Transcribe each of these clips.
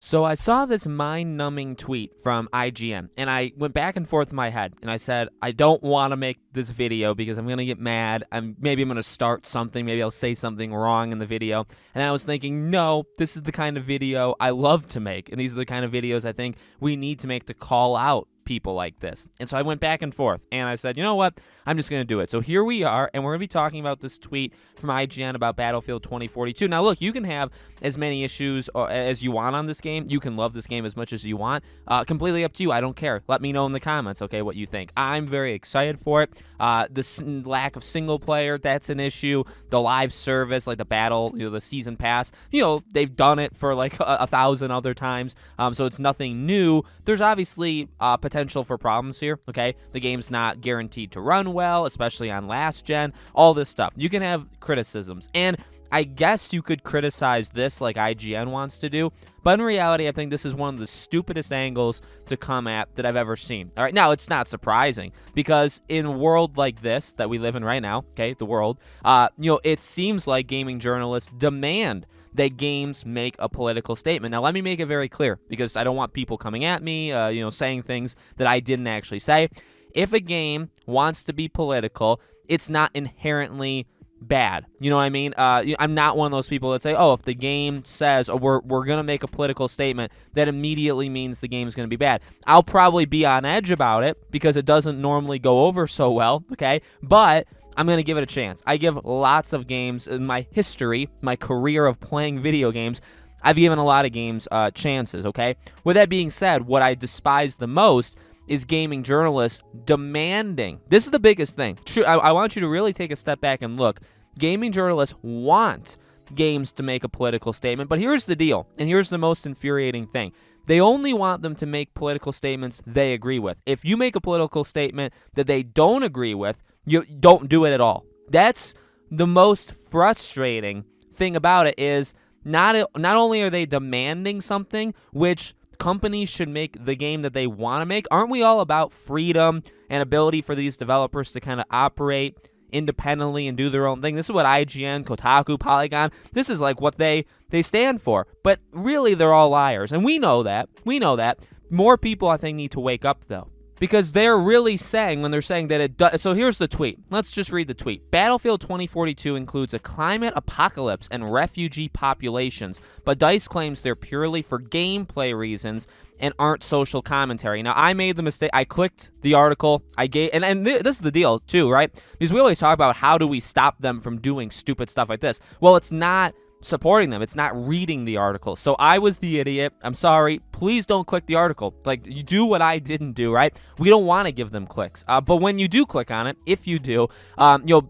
So I saw this mind-numbing tweet from IGN, and I went back and forth in my head, and I said, I don't want to make this video because I'm going to get mad. Maybe I'm going to start something. Maybe I'll say something wrong in the video. And I was thinking, no, this is the kind of video I love to make, and these are the kind of videos I think we need to make to call out people like this. And so I went back and forth, and I said, you know what? I'm just going to do it. So here we are, and we're going to be talking about this tweet from IGN about Battlefield 2042. Now, look, you can have as many issues as you want on this game. You can love this game as much as you want. Completely up to you. I don't care. Let me know in the comments, okay, what you think. I'm very excited for it. The lack of single player, that's an issue. The live service, like the battle, the season pass, they've done it for like 1,000 other times, so it's nothing new. There's obviously potential for problems here, okay? The game's not guaranteed to run well, especially on last gen, all this stuff. You can have criticisms, and I guess you could criticize this like IGN wants to do, but in reality, I think this is one of the stupidest angles to come at that I've ever seen. All right, now, it's not surprising, because in a world like this that we live in right now, okay, the world, it seems like gaming journalists demand that games make a political statement. Now, let me make it very clear, because I don't want people coming at me, saying things that I didn't actually say. If a game wants to be political, it's not inherently bad. You know what I mean? I'm not one of those people that say, oh, if the game says, oh, we're going to make a political statement, that immediately means the game's going to be bad. I'll probably be on edge about it because it doesn't normally go over so well, okay? But I'm going to give it a chance. I give lots of games in my history, my career of playing video games, I've given a lot of games chances, okay? With that being said, what I despise the most is gaming journalists demanding. This is the biggest thing. I want you to really take a step back and look. Gaming journalists want games to make a political statement, but here's the deal, and here's the most infuriating thing. They only want them to make political statements they agree with. If you make a political statement that they don't agree with, you don't do it at all. That's the most frustrating thing about it, is not only are they demanding something, which companies should make the game that they want to make. Aren't we all about freedom and ability for these developers to kind of operate independently and do their own thing? This is what IGN, Kotaku, Polygon, this is like what they stand for. But really, they're all liars, and we know that. More people, I think, need to wake up, though, because they're really saying, when they're saying that it does. So here's the tweet. Let's just read the tweet. Battlefield 2042 includes a climate apocalypse and refugee populations, but DICE claims they're purely for gameplay reasons and aren't social commentary. Now, I made the mistake. I clicked the article. This is the deal, too, right? Because we always talk about how do we stop them from doing stupid stuff like this. Well, it's not supporting them. It's not reading the article. So I was the idiot. I'm sorry. Please don't click the article. Like, you do what I didn't do, right? We don't want to give them clicks. But when you do click on it, if you do,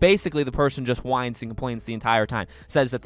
basically the person just whines and complains the entire time. Says that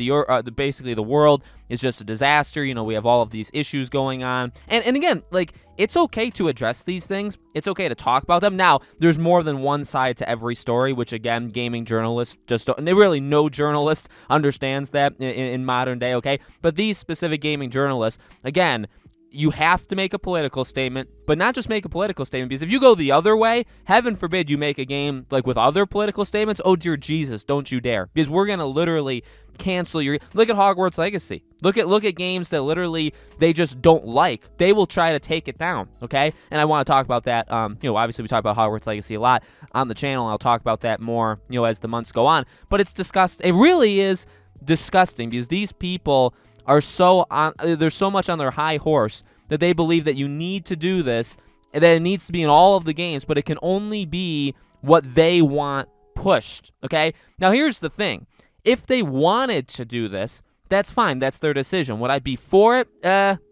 basically the world is just a disaster. We have all of these issues going on. And again, like, it's okay to address these things. It's okay to talk about them. Now, there's more than one side to every story, which, again, gaming journalists just don't. Really, no journalist understands that in modern day, okay? But these specific gaming journalists, again, you have to make a political statement, but not just make a political statement, because if you go the other way, heaven forbid you make a game like with other political statements, oh dear Jesus, don't you dare. Because we're going to literally cancel your... Look at Hogwarts Legacy. Look at games that literally they just don't like. They will try to take it down, okay? And I want to talk about that. Obviously we talk about Hogwarts Legacy a lot on the channel. I'll talk about that more, as the months go on. But it's disgusting. It really is disgusting, because these people are they're so much on their high horse that they believe that you need to do this, and that it needs to be in all of the games, but it can only be what they want pushed, okay? Now, here's the thing. If they wanted to do this, that's fine. That's their decision. Would I be for it?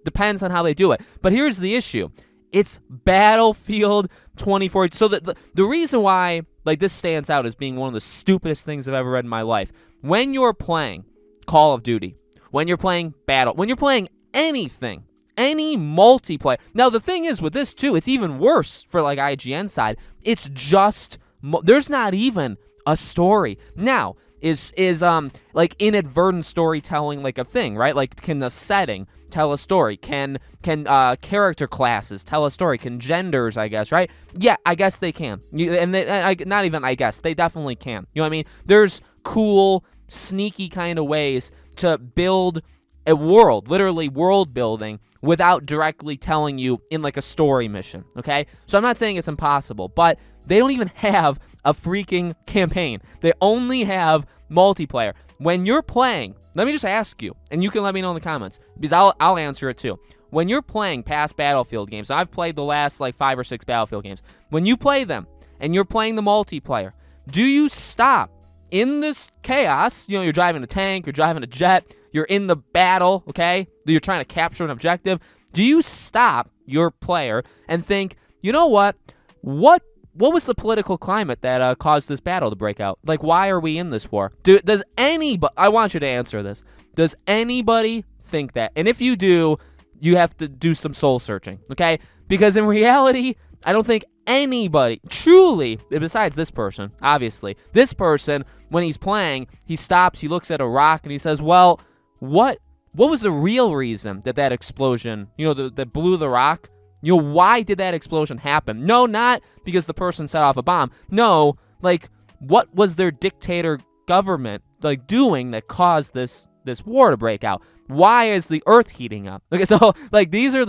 Depends on how they do it. But here's the issue. It's Battlefield 2042. So the reason why this stands out as being one of the stupidest things I've ever read in my life. When you're playing Call of Duty, when you're playing when you're playing anything, any multiplayer. Now, the thing is with this, too, it's even worse for, IGN side. It's just, there's not even a story. Now, is inadvertent storytelling a thing, right? Can the setting tell a story? Can character classes tell a story? Can genders, I guess, right? Yeah, I guess they can. Not even I guess. They definitely can. You know what I mean? There's cool, sneaky kind of ways to build a world, literally world building, without directly telling you in like a story mission, okay? So I'm not saying it's impossible, but they don't even have a freaking campaign. They only have multiplayer. When you're playing, let me just ask you, and you can let me know in the comments, because I'll answer it too. When you're playing past Battlefield games, I've played the last like 5 or 6 Battlefield games. When you play them and you're playing the multiplayer, do you stop in this chaos? You know, you're driving a tank, you're driving a jet, you're in the battle, okay? You're trying to capture an objective. Do you stop your player and think, you know what? What was the political climate that caused this battle to break out? Like, why are we in this war? Does anybody, I want you to answer this. Does anybody think that? And if you do, you have to do some soul searching, okay? Because in reality, I don't think anybody, truly, besides this person, obviously, this person, when he's playing, he stops, he looks at a rock, and he says, well, what was the real reason that explosion, that blew the rock? Why did that explosion happen? No, not because the person set off a bomb. No, like, what was their dictator government, like, doing that caused this war to break out? Why is the earth heating up? Okay, so, like, these are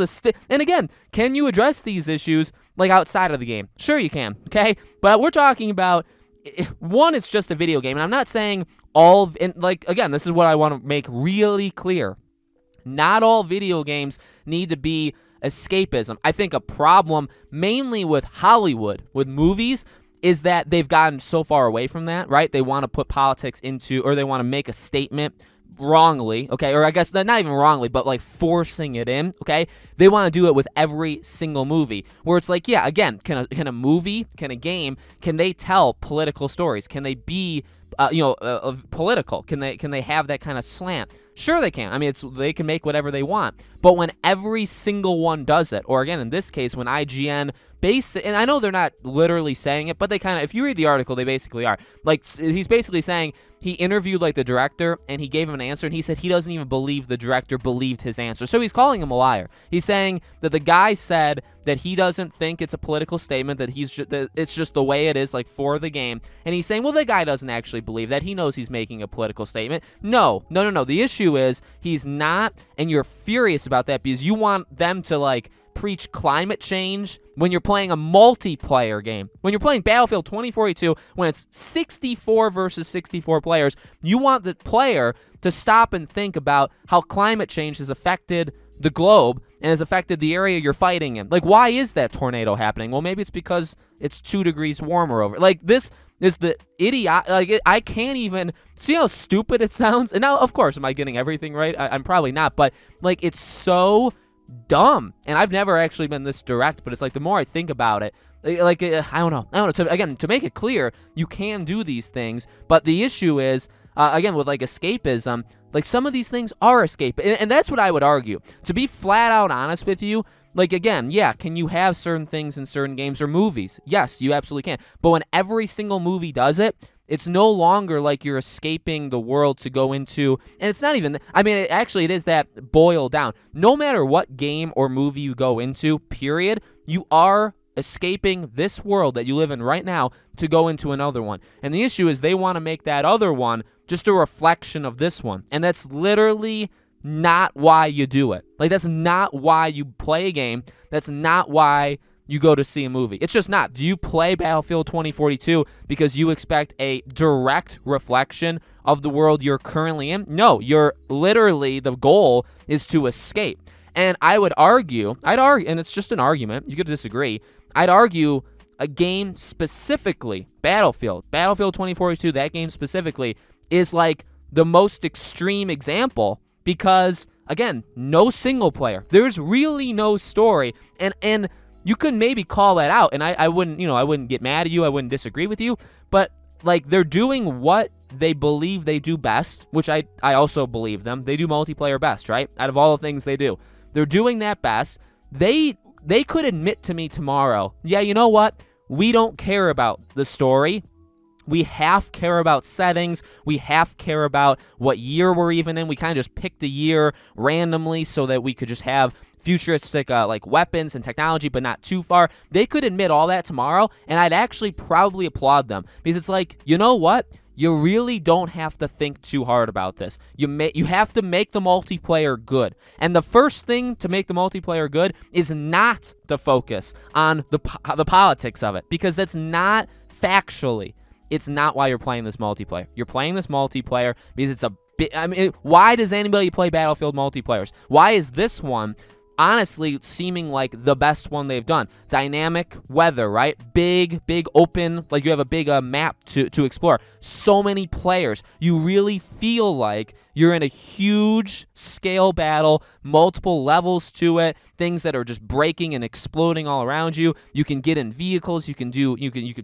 and again, can you address these issues, like, outside of the game? Sure you can, okay? But we're talking about, one, it's just a video game, and I'm not saying again, this is what I want to make really clear. Not all video games need to be escapism. I think a problem, mainly with Hollywood, with movies, is that they've gotten so far away from that, right? They want to put politics into, or they want to make a statement wrongly, okay? Or I guess not even wrongly, but like forcing it in, okay? They want to do it with every single movie, where it's like, yeah, again, can a movie, can a game, can they tell political stories? Can they be, political? Can they have that kind of slant? Sure they can. I mean, they can make whatever they want. But when every single one does it, or again, in this case, when IGN and I know they're not literally saying it, but they kind of, if you read the article, they basically are. Like, he's basically saying he interviewed, like, the director, and he gave him an answer, and he said he doesn't even believe the director believed his answer. So he's calling him a liar. He's saying that the guy said that he doesn't think it's a political statement, that it's just the way it is, like, for the game. And he's saying, well, the guy doesn't actually believe that. He knows he's making a political statement. No. The issue is he's not, and you're furious about that because you want them to, like, preach climate change when you're playing a multiplayer game. When you're playing Battlefield 2042, when it's 64 versus 64 players, you want the player to stop and think about how climate change has affected the globe and has affected the area you're fighting in. Like, why is that tornado happening? Well, maybe it's because it's 2 degrees warmer over. Like, this is the idiot. Like, I can't even see how stupid it sounds. And now, of course, am I getting everything right? I'm probably not, but like, it's so dumb. And I've never actually been this direct, but it's like the more I think about it, like, I don't know. To make it clear, you can do these things, but the issue is, again, with like escapism, like some of these things are escape, and that's what I would argue. To be flat out honest with you, like, again, yeah, can you have certain things in certain games or movies? Yes, you absolutely can. But when every single movie does it, it's no longer like you're escaping the world to go into, and it's not even, I mean, it is that boiled down. No matter what game or movie you go into, period, you are escaping this world that you live in right now to go into another one. And the issue is they want to make that other one just a reflection of this one. And that's literally not why you do it. Like, that's not why you play a game. That's not why you go to see a movie. It's just not. Do you play Battlefield 2042 because you expect a direct reflection of the world you're currently in? No, the goal is to escape. And I'd argue, and it's just an argument, you could disagree, I'd argue a game specifically, Battlefield 2042, that game specifically, is like the most extreme example because, again, no single player. There's really no story, and you could maybe call that out, and I wouldn't get mad at you, I wouldn't disagree with you, but like, they're doing what they believe they do best, which I also believe them. They do multiplayer best, right? Out of all the things they do. They're doing that best. They could admit to me tomorrow, yeah, you know what? We don't care about the story. We half care about settings. We half care about what year we're even in. We kind of just picked a year randomly so that we could just have futuristic like weapons and technology, but not too far. They could admit all that tomorrow, and I'd actually probably applaud them because it's like, you know what? you really don't have to think too hard about this. You have to make the multiplayer good. And the first thing to make the multiplayer good is not to focus on the politics of it, because that's not factually. It's not why you're playing this multiplayer. You're playing this multiplayer because it's a bit. I mean, why does anybody play Battlefield multiplayers? Why is this one honestly seeming like the best one they've done? Dynamic weather, right? Big open, like you have a big map to explore. So many players. You really feel like you're in a huge scale battle, multiple levels to it, things that are just breaking and exploding all around you. You can get in vehicles, you could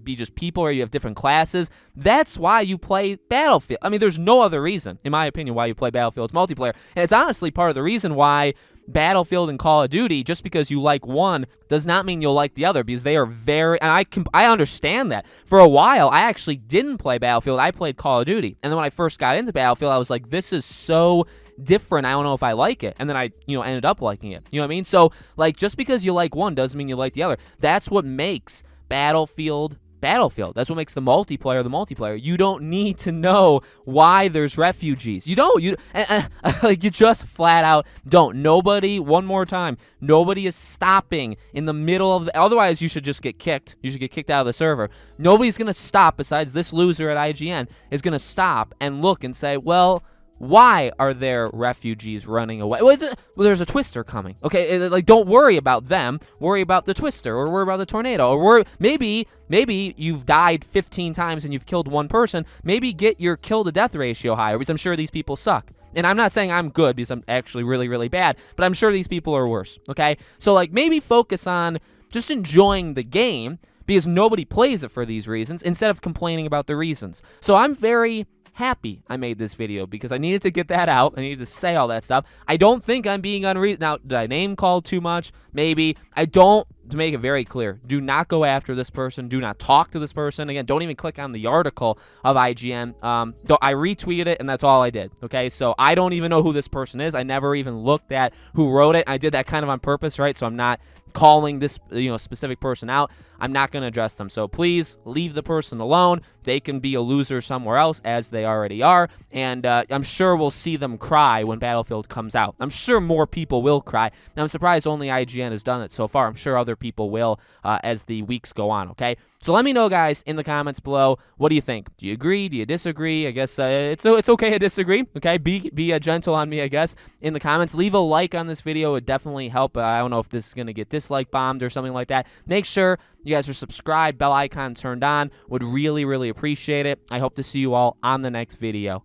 be just people, or you have different classes. That's why you play Battlefield. I mean, there's no other reason, in my opinion, why you play Battlefield's multiplayer. And it's honestly part of the reason why Battlefield and Call of Duty, just because you like one does not mean you'll like the other, because they are very, and I understand that. For a while, I actually didn't play Battlefield. I played Call of Duty. And then when I first got into Battlefield, I was like, this is so different. I don't know if I like it. And then I, ended up liking it. You know what I mean? So, like, just because you like one doesn't mean you like the other. That's what makes Battlefield. That's what makes the multiplayer. You don't need to know why there's refugees. You don't. Like, you just flat out don't. Nobody, one more time, nobody is stopping in the middle of otherwise you should just get kicked. You should get kicked out of the server. Nobody's going to stop besides this loser at IGN is going to stop and look and say, well, why are there refugees running away? Well, there's a twister coming. Okay, like, don't worry about them. Worry about the twister, or worry about the tornado, or maybe you've died 15 times and you've killed one person. Maybe get your kill to death ratio higher, because I'm sure these people suck. And I'm not saying I'm good, because I'm actually really, really bad, but I'm sure these people are worse. Okay, so like, maybe focus on just enjoying the game, because nobody plays it for these reasons, instead of complaining about the reasons. So I'm very happy I made this video, because I needed to get that out. I needed to say all that stuff. I don't think I'm being unreasonable. Now, did I name call too much? Maybe. I don't. To make it very clear, do not go after this person. Do not talk to this person. Again, don't even click on the article of IGN. I retweeted it, and that's all I did. Okay, so I don't even know who this person is. I never even looked at who wrote it. I did that kind of on purpose, right? So I'm not calling this specific person out. I'm not going to address them. So please leave the person alone. They can be a loser somewhere else, as they already are. And I'm sure we'll see them cry when Battlefield comes out. I'm sure more people will cry. Now, I'm surprised only IGN has done it so far. I'm sure other people will as the weeks go on, okay? So let me know, guys, in the comments below. What do you think? Do you agree? Do you disagree? I guess it's okay to disagree, okay? Be gentle on me, I guess, in the comments. Leave a like on this video. It would definitely help. I don't know if this is going to get dislike bombed or something like that. Make sure you guys are subscribed, bell icon turned on. Would really, really appreciate it. I hope to see you all on the next video.